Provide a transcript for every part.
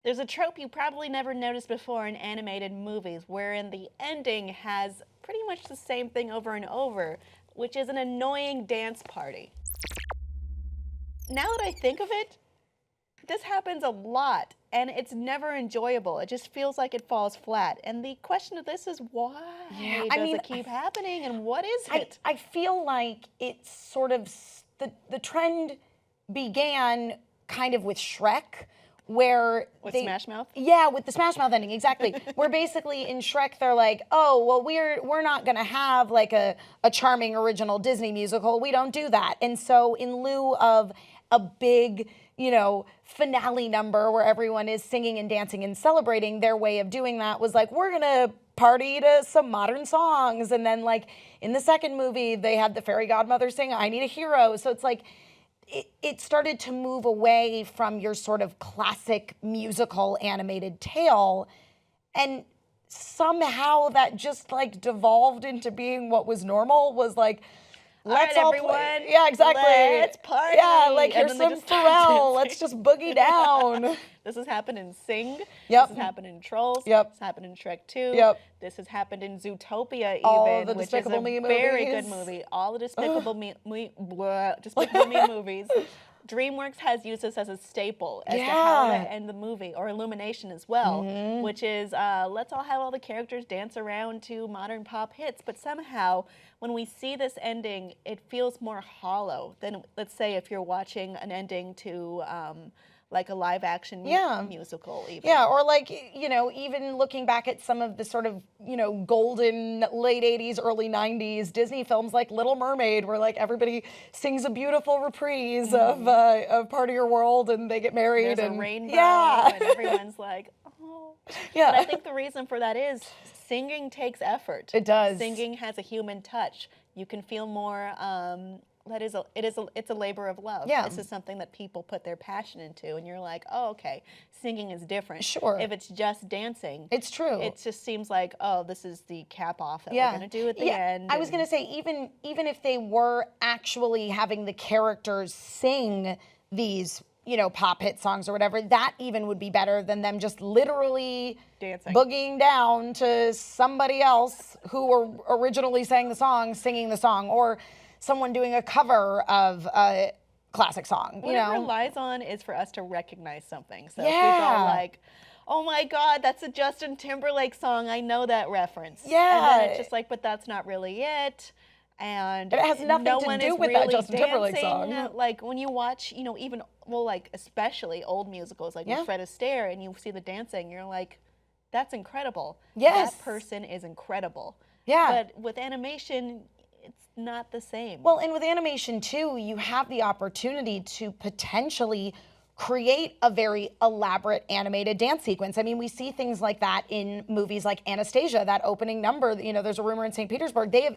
There's a trope you probably never noticed before in animated movies, wherein the ending has pretty much the same thing over and over, which is an annoying dance party. Now that I think of it, this happens a lot, and it's never enjoyable. It just feels like it falls flat. And the question of this is why does it keep happening, and what is it? I feel like it's sort of, the trend began kind of with Shrek, where with Smash Mouth? Yeah, with the Smash Mouth ending, exactly. Where basically in Shrek they're like, oh, well, we're not gonna have like a charming original Disney musical. We don't do that. And so in lieu of a big, finale number where everyone is singing and dancing and celebrating, their way of doing that was like, we're gonna party to some modern songs. And then like in the second movie, they had the fairy godmother sing I Need a Hero. So it's like, it started to move away from your sort of classic musical animated tale, and somehow that just like devolved into being what was normal. Was like, let's all everyone, play. Yeah, exactly. Let's party. Yeah, like here's some Pharrell. Let's just boogie down. This has happened in Sing. Yep. This has happened in Trolls. Yep. This has happened in Shrek 2. Yep. This has happened in Zootopia even, All the which Despicable is a Me very movies. good movie. All the Despicable Me movies. DreamWorks has used this as a staple as to how to end the movie, or Illumination as well, which is let's all have all the characters dance around to modern pop hits, but somehow when we see this ending, it feels more hollow than, let's say, if you're watching an ending to like a live action musical even. Yeah, or like, even looking back at some of the sort of, golden late 80s, early 90s Disney films like Little Mermaid, where like everybody sings a beautiful reprise of Part of Your World and they get married. There's and a rainbow and everyone's like, oh. Yeah. But I think the reason for that is singing takes effort. It does. Singing has a human touch. You can feel more, it's a labor of love. Yeah. This is something that people put their passion into, and you're like, oh, okay, singing is different. Sure. If it's just dancing, it's true. It just seems like, oh, this is the cap off that we're going to do at the end. I was going to say, even if they were actually having the characters sing these, pop hit songs or whatever, that even would be better than them just literally dancing, boogieing down to somebody else who originally sang the song, singing the song, or someone doing a cover of a classic song. What it relies on is for us to recognize something. So if we Yeah. go like, oh my God, that's a Justin Timberlake song, I know that reference. Yeah. And then it's just like, but that's not really it. And it has nothing no to one do is with really that Justin Timberlake dancing. song. Like when you watch, even, like especially old musicals like with Fred Astaire, and you see the dancing, you're like, that's incredible. Yes. That person is incredible. Yeah. But with animation, it's not the same. Well, and with animation too, you have the opportunity to potentially create a very elaborate animated dance sequence. I mean, we see things like that in movies like Anastasia, that opening number. There's a rumor in St. Petersburg, they have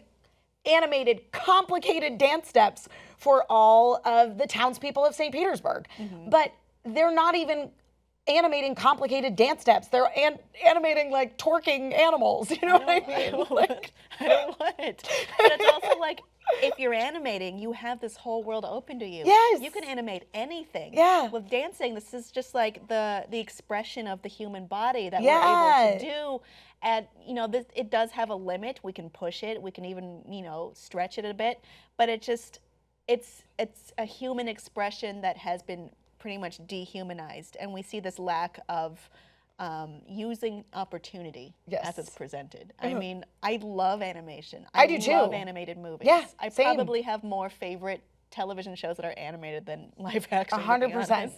animated complicated dance steps for all of the townspeople of St. Petersburg. But they're not even animating complicated dance steps. They're animating like twerking animals. You know what I mean? I don't want it. But it's also like, if you're animating, you have this whole world open to you. Yes. You can animate anything. Yeah. With dancing, this is just like the expression of the human body that we're able to do. And, it does have a limit. We can push it. We can even, stretch it a bit. But it's a human expression that has been pretty much dehumanized. And we see this lack of using opportunity as it's presented. I mean, I love animation. I do too. I love animated movies. Yeah, I same. probably have more favorite television shows that are animated than live action. 100%.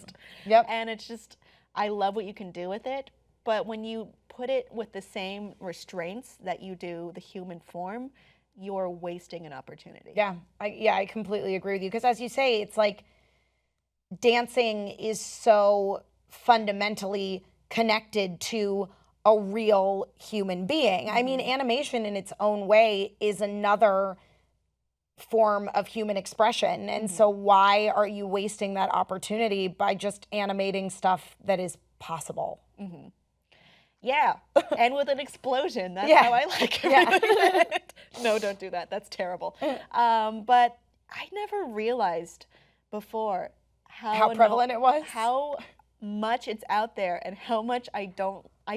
Yep. And it's just, I love what you can do with it. But when you put it with the same restraints that you do the human form, you're wasting an opportunity. Yeah, I completely agree with you. Because as you say, it's like dancing is so fundamentally connected to a real human being. I mean, animation in its own way is another form of human expression. And so why are you wasting that opportunity by just animating stuff that is possible? Yeah, and with an explosion. That's how I like it. Yeah. No, don't do that. That's terrible. But I never realized before how prevalent it was? How much it's out there and how much I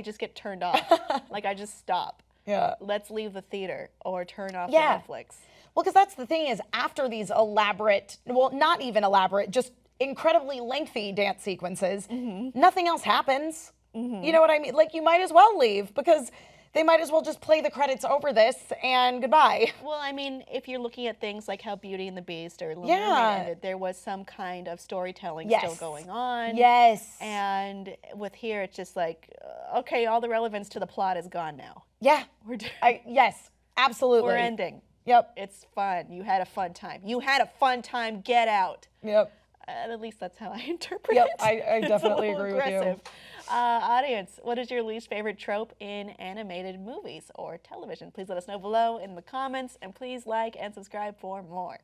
just get turned off. Like, I just stop. Yeah. Let's leave the theater or turn off Yeah. the Netflix. Well, because that's the thing is, after these elaborate, well, not even elaborate, just incredibly lengthy dance sequences, nothing else happens. You know what I mean? Like, you might as well leave, because they might as well just play the credits over this and goodbye. Well, I mean, if you're looking at things like how Beauty and the Beast or Little Mermaid ended, there was some kind of storytelling still going on. Yes. And with here, it's just like, okay, all the relevance to the plot is gone now. Yeah. Yes, absolutely. We're ending. Yep. It's fun. You had a fun time. You had a fun time. Get out. Yep. At least that's how I interpret Yep, it. I definitely agree with you. Audience, what is your least favorite trope in animated movies or television? Please let us know below in the comments, and please like and subscribe for more.